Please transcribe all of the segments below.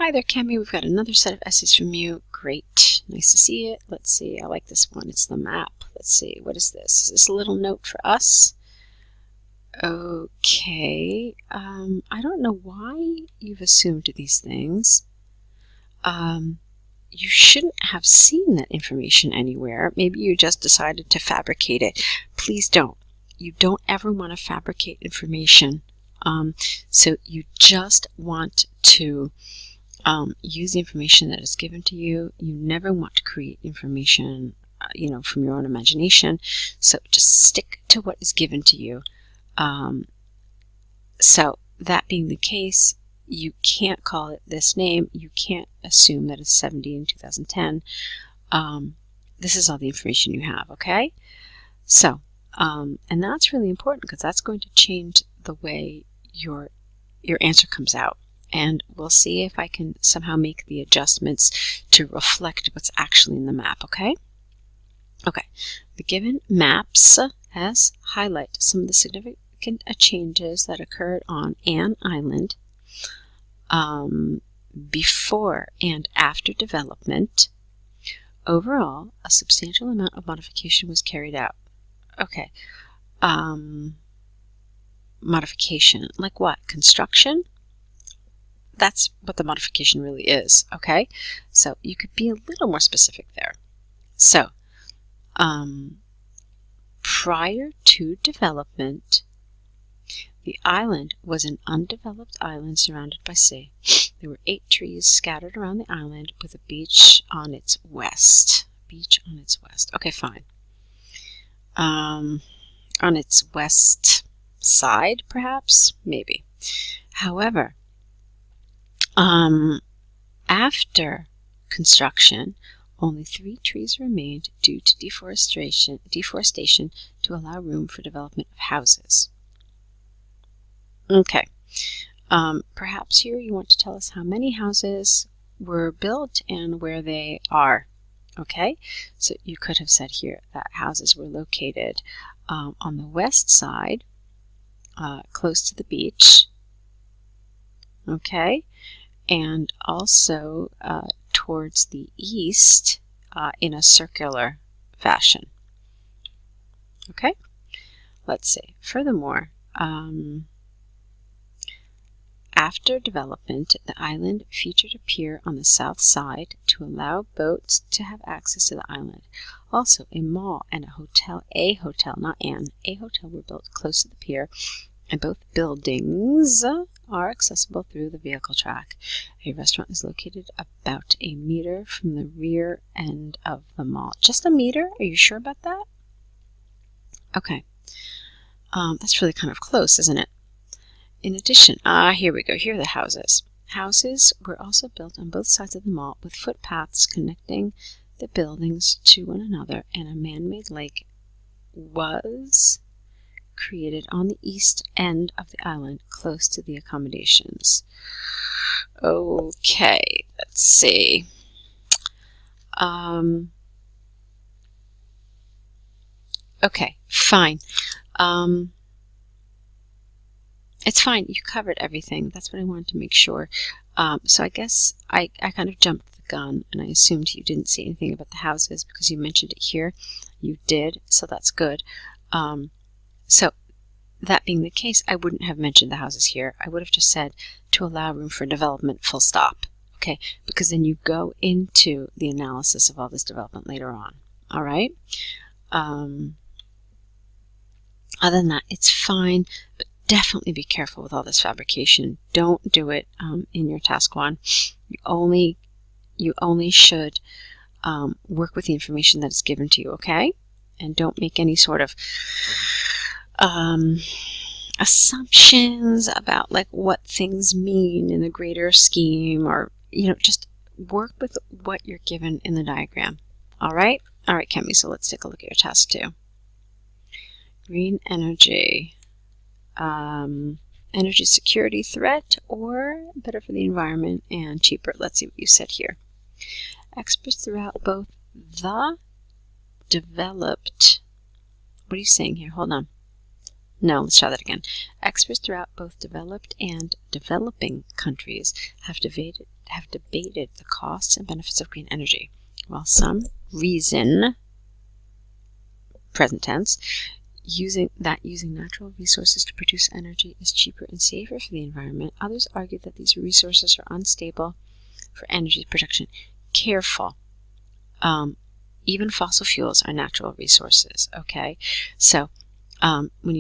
Hi there, Kemi. We've got another set of essays from you. Great. Nice to see it. Let's see. I like this one. It's the map. Let's see. What is this? Is this a little note for us? Okay. I don't know why you've assumed these things. You shouldn't have seen that information anywhere. Maybe you just decided to fabricate it. Please don't. You don't ever want to fabricate information. So you just want to use the information that is given to you. You never want to create information, from your own imagination. So just stick to what is given to you. So that being the case, you can't call it this name. You can't assume that it's 70 in 2010. This is all the information you have, okay? So, and that's really important because that's going to change the way your answer comes out. And we'll see if I can somehow make the adjustments to reflect what's actually in the map, okay? Okay, the given maps has highlight some of the significant changes that occurred on an island before and after development. Overall, a substantial amount of modification was carried out. Okay, modification, like what? Construction? That's what the modification really is, okay? So you could be a little more specific there. So, prior to development, the island was an undeveloped island surrounded by sea. There were 8 trees scattered around the island with a beach on its west. Beach on its west. Okay, fine. On its west side, perhaps? Maybe. However, after construction, only 3 trees remained due to deforestation to allow room for development of houses. Okay, perhaps here you want to tell us how many houses were built and where they are. Okay, so you could have said here that houses were located on the west side, close to the beach. Okay, and also towards the east in a circular fashion. Okay, let's see. Furthermore, after development, the island featured a pier on the south side to allow boats to have access to the island. Also, a mall and a hotel were built close to the pier, and both buildings are accessible through the vehicle track. A restaurant is located about a meter from the rear end of the mall. Just a meter? Are you sure about that? Okay. That's really kind of close, isn't it? In addition, here we go. Here are the houses. Houses were also built on both sides of the mall with footpaths connecting the buildings to one another, and a man-made lake was created on the east end of the island, close to the accommodations. Okay, let's see. Okay, fine. It's fine. You covered everything. That's what I wanted to make sure. So I guess I kind of jumped the gun, and I assumed you didn't see anything about the houses because you mentioned it here. You did, so that's good. So that being the case, I wouldn't have mentioned the houses here. I would have just said to allow room for development, full stop. Okay, because then you go into the analysis of all this development later on. All right? Other than that, it's fine, but definitely be careful with all this fabrication. Don't do it in your task 1. You only should work with the information that is given to you, okay? And don't make any sort of assumptions about like what things mean in the greater scheme, or just work with what you're given in the diagram. All right, Kemi, so let's take a look at your task 2. Green energy, energy security threat, or better for the environment and cheaper. Let's see what you said here. Experts throughout both the developed, what are you saying here? Hold on. No, let's try that again. Experts throughout both developed and developing countries have debated the costs and benefits of green energy. While some reason, present tense, using natural resources to produce energy is cheaper and safer for the environment, others argue that these resources are unstable for energy production. Careful. Even fossil fuels are natural resources, okay? So when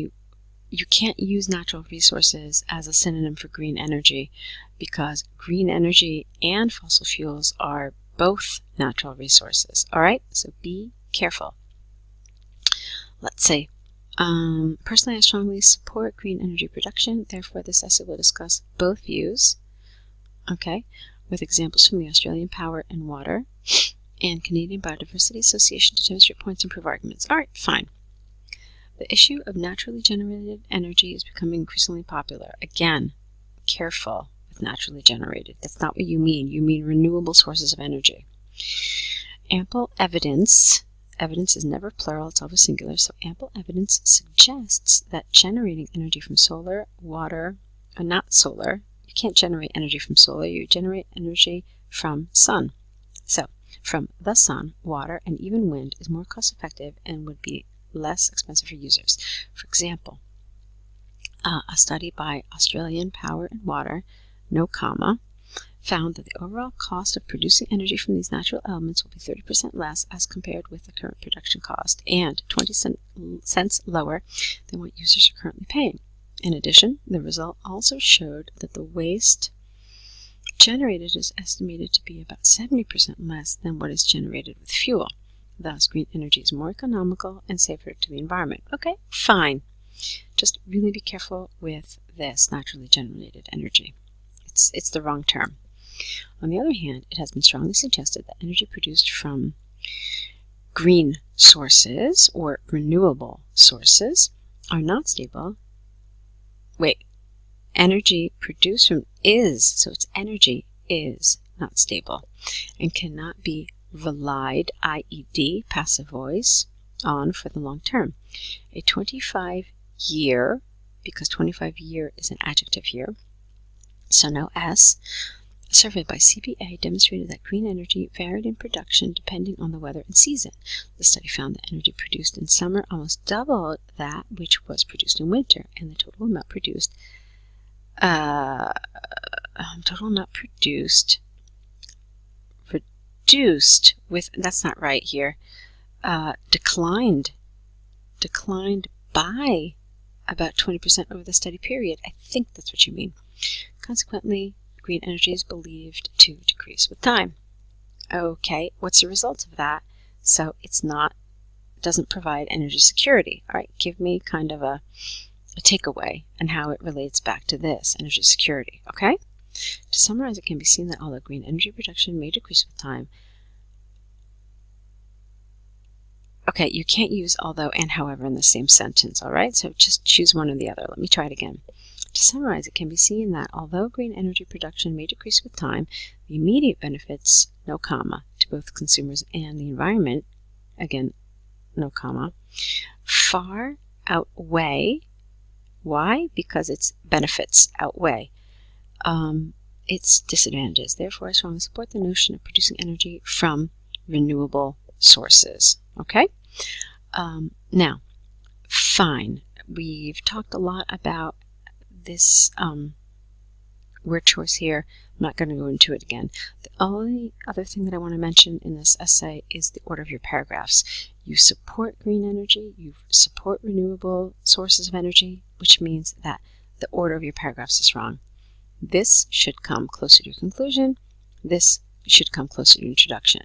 you can't use natural resources as a synonym for green energy, because green energy and fossil fuels are both natural resources. All right, so be careful. Let's say, personally, I strongly support green energy production. Therefore, this essay will discuss both views, okay, with examples from the Australian Power and Water and Canadian Biodiversity Association to demonstrate points and prove arguments. All right, fine. The issue of naturally generated energy is becoming increasingly popular. Again, careful with naturally generated. That's not what you mean. You mean renewable sources of energy. Ample evidence is never plural, it's always singular, so ample evidence suggests that generating energy from solar, water, not solar, you can't generate energy from solar, you generate energy from sun. So, from the sun, water, and even wind is more cost effective and would be less expensive for users. For example, a study by Australian Power and Water, no comma, found that the overall cost of producing energy from these natural elements will be 30% less as compared with the current production cost and 20 cents lower than what users are currently paying. In addition, the result also showed that the waste generated is estimated to be about 70% less than what is generated with fuel. Thus, green energy is more economical and safer to the environment. Okay, fine. Just really be careful with this naturally generated energy. It's the wrong term. On the other hand, it has been strongly suggested that energy produced from green sources or renewable sources are not stable. Wait, energy produced from so it's energy is not stable and cannot be relied, i.e.d., passive voice, on for the long term. A 25-year, because 25-year is an adjective here, so no S, a survey by CBA demonstrated that green energy varied in production depending on the weather and season. The study found that energy produced in summer almost doubled that which was produced in winter, and the total amount produced reduced with, that's not right here, declined by about 20% over the study period. I think that's what you mean. Consequently, green energy is believed to decrease with time. Okay, what's the result of that? So it doesn't provide energy security. All right, give me kind of a takeaway and how it relates back to this, energy security, okay? To summarize, it can be seen that although green energy production may decrease with time, okay, you can't use although and however in the same sentence, all right? So just choose one or the other. Let me try it again. To summarize, it can be seen that although green energy production may decrease with time, the immediate benefits, no comma, to both consumers and the environment, again, no comma, far outweigh. Why? Because its benefits outweigh its disadvantages. Therefore, I strongly support the notion of producing energy from renewable sources. Okay? Now, fine. We've talked a lot about this word choice here. I'm not going to go into it again. The only other thing that I want to mention in this essay is the order of your paragraphs. You support green energy, you support renewable sources of energy, which means that the order of your paragraphs is wrong. This should come closer to your conclusion. This should come closer to your introduction,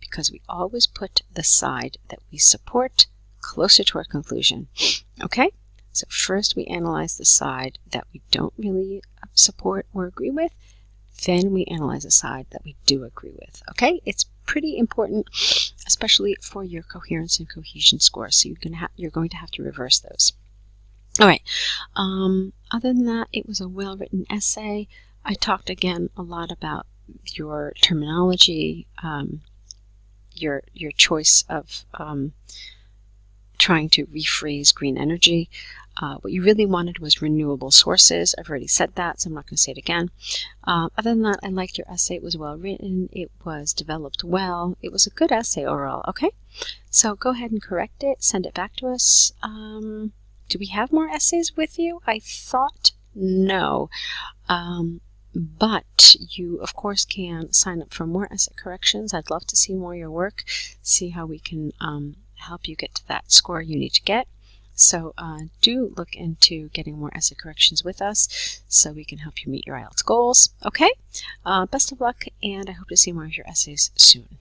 because we always put the side that we support closer to our conclusion. Okay? So first we analyze the side that we don't really support or agree with. Then we analyze the side that we do agree with. Okay? It's pretty important, especially for your coherence and cohesion scores. So you're going to have to reverse those. All right. Other than that, it was a well-written essay. I talked again a lot about your terminology, your choice of trying to rephrase green energy. What you really wanted was renewable sources. I've already said that, so I'm not going to say it again. Other than that, I liked your essay. It was well written. It was developed well. It was a good essay overall, okay? So go ahead and correct it. Send it back to us. Do we have more essays with you? I thought no. But you, of course, can sign up for more essay corrections. I'd love to see more of your work, see how we can help you get to that score you need to get. So do look into getting more essay corrections with us so we can help you meet your IELTS goals. Okay? Best of luck, and I hope to see more of your essays soon.